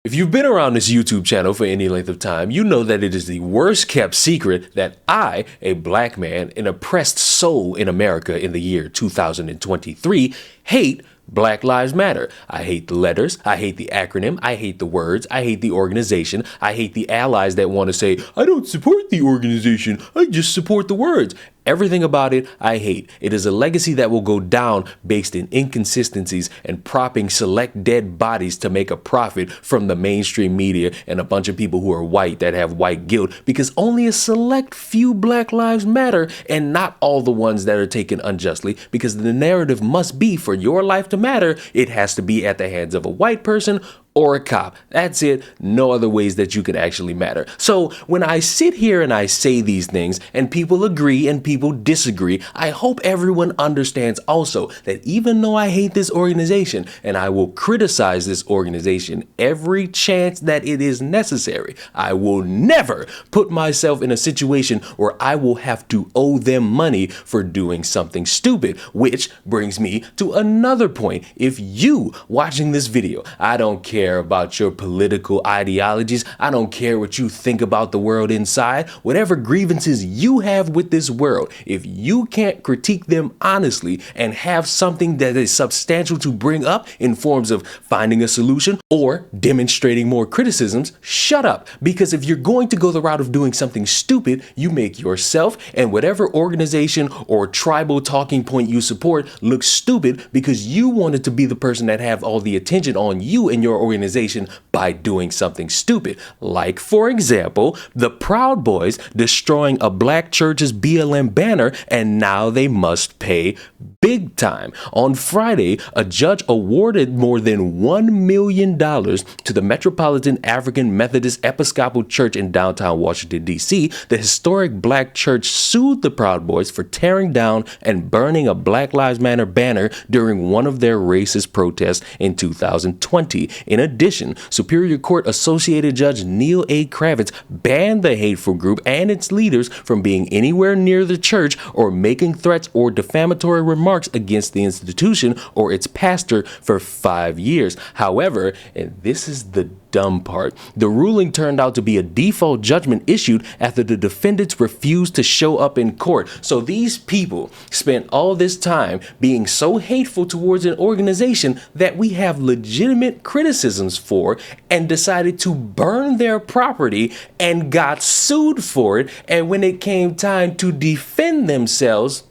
If you've been around this YouTube channel for any length of time, you know that it is the worst kept secret that I, a black man, an oppressed soul in America in the year 2023, hate Black Lives Matter. I hate the letters, I hate the acronym, I hate the words, I hate the organization, I hate the allies that want to say, I don't support the organization, I just support the words. Everything about it, I hate. It is a legacy that will go down based in inconsistencies and propping select dead bodies to make a profit from the mainstream media and a bunch of people who are white that have white guilt because only a select few Black Lives matter and not all the ones that are taken unjustly, because the narrative must be for your life to matter, it has to be at the hands of a white person or a cop. That's it. No other ways that you can actually matter. So when I sit here and I say these things and people agree and people disagree, I hope everyone understands also that even though I hate this organization and I will criticize this organization every chance that it is necessary, I will never put myself in a situation where I will have to owe them money for doing something stupid, which brings me to another point. If you watching this video, I don't care about your political ideologies. I don't care what you think about the world inside. Whatever grievances you have with this world, if you can't critique them honestly and have something that is substantial to bring up in forms of finding a solution or demonstrating more criticisms, shut up. Because if you're going to go the route of doing something stupid, you make yourself and whatever organization or tribal talking point you support look stupid because you wanted to be the person that have all the attention on you and your organization by doing something stupid. Like, for example, the Proud Boys destroying a black church's BLM banner, and now they must pay big time. On Friday, a judge awarded more than $1 million to the Metropolitan African Methodist Episcopal Church in downtown Washington, D.C. The historic black church sued the Proud Boys for tearing down and burning a Black Lives Matter banner during one of their racist protests in 2020. In addition, Superior Court Associated Judge Neil A. Kravitz banned the hateful group and its leaders from being anywhere near the church or making threats or defamatory remarks against the institution or its pastor for 5 years. However, and this is the dumb part, the ruling turned out to be a default judgment issued after the defendants refused to show up in court. So these people spent all this time being so hateful towards an organization that we have legitimate criticisms for and decided to burn their property and got sued for it. And when it came time to defend themselves,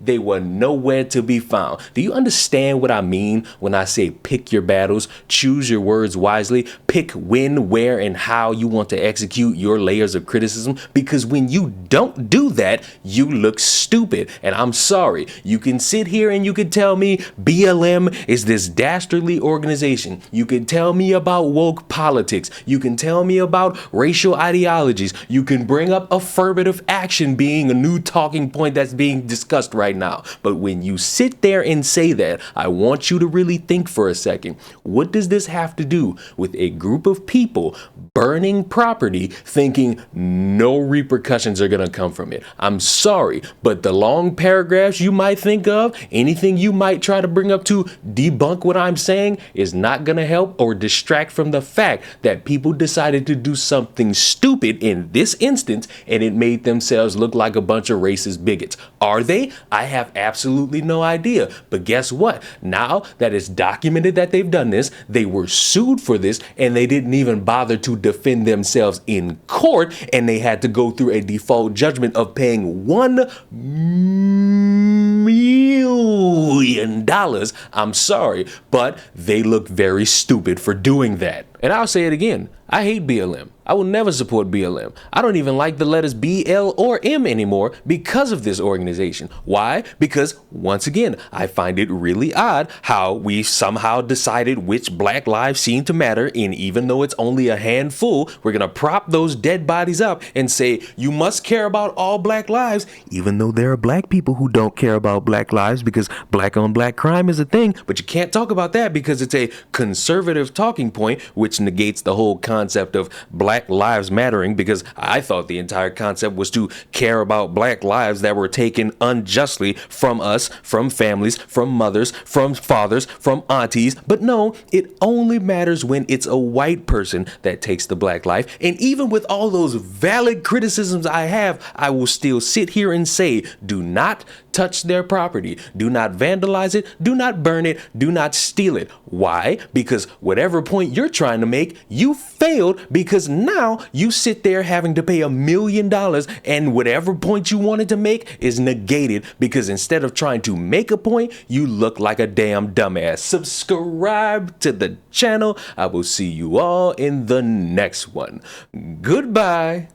they were nowhere to be found. Do you understand what I mean when I say pick your battles, choose your words wisely, pick when, where, and how you want to execute your layers of criticism? Because when you don't do that, you look stupid. And I'm sorry, you can sit here and you can tell me BLM is this dastardly organization. You can tell me about woke politics. You can tell me about racial ideologies. You can bring up affirmative action being a new talking point that's being discussed right now. But when you sit there and say that, I want you to really think for a second. What does this have to do with a group of people burning property thinking no repercussions are going to come from it? I'm sorry, but the long paragraphs you might think of, anything you might try to bring up to debunk what I'm saying is not going to help or distract from the fact that people decided to do something stupid in this instance and it made themselves look like a bunch of racist bigots. Are they? I have absolutely no idea. But guess what? Now that it's documented that they've done this, they were sued for this, and they didn't even bother to defend themselves in court, and they had to go through a default judgment of paying $1 million. I'm sorry, but they look very stupid for doing that. And I'll say it again. I hate BLM. I will never support BLM. I don't even like the letters B, L, or M anymore because of this organization. Why? Because, once again, I find it really odd how we somehow decided which black lives seem to matter, and even though it's only a handful, we're going to prop those dead bodies up and say, you must care about all black lives, even though there are black people who don't care about black lives because black on black crime is a thing, but you can't talk about that because it's a conservative talking point, which which negates the whole concept of Black Lives Mattering, because I thought the entire concept was to care about Black lives that were taken unjustly from us, from families, from mothers, from fathers, from aunties. But no, it only matters when it's a white person that takes the Black life. And even with all those valid criticisms I have, I will still sit here and say, do not touch their property. Do not vandalize it. Do not burn it. Do not steal it. Why? Because whatever point you're trying to make, you failed, because now you sit there having to pay $1 million, and whatever point you wanted to make is negated because instead of trying to make a point, you look like a damn dumbass. Subscribe to the channel. I will see you all in the next one. Goodbye.